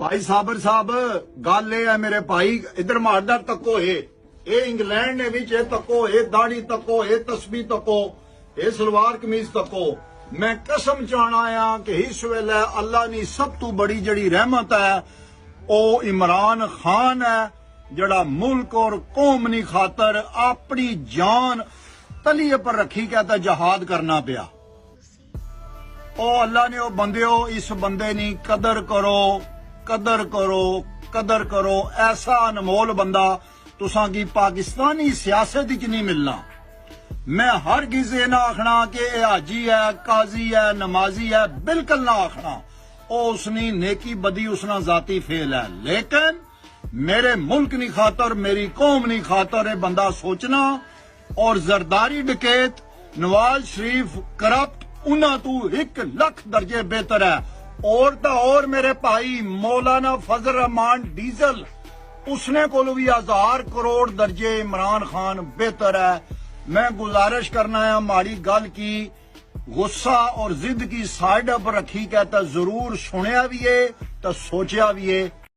भाई साबर साहब गल है मेरे भाई इधर मारदा तको है ये इंग्लैंड ने भी तको ये दाढ़ी तको ये तस्बी तको ये सलवार कमीज तको मैं कसम चाहना आ कि इस वेले अल्लाह ने सब तू बड़ी जड़ी रहमत है ओ इमरान खान है जड़ा मुल्क और कौम नी खातर अपनी जान तलिए पर रखी कहता जहाद करना पिया। ओ अल्लाह ने ओ बंदे इस बंदे नी कदर करो कदर करो कदर करो। ऐसा अनमोल बंदा तुसा की पाकिस्तानी सियासत च नहीं मिलना। मैं हर किसी ना आखना कि हाजी है काजी है नमाजी है बिल्कुल ना आखना। ओ उसनी नेकी बदी उसना जाती फेल है लेकिन मेरे मुल्क नी खातर मेरी कौम नी खातर ये बंदा सोचना। और जरदारी डकैत नवाज शरीफ करप्ट उन्हां तू 1 लाख दर्जे बेहतर है। और तो और मेरे भाई मौलाना फजल रहमान डीजल उसने को भी 1000 करोड़ दर्जे इमरान खान बेहतर है। मैं गुजारिश करना है माड़ी गल की गुस्सा और जिद की साइड पर रखी कहता जरूर सुनिया भी है तो सोचा भी है।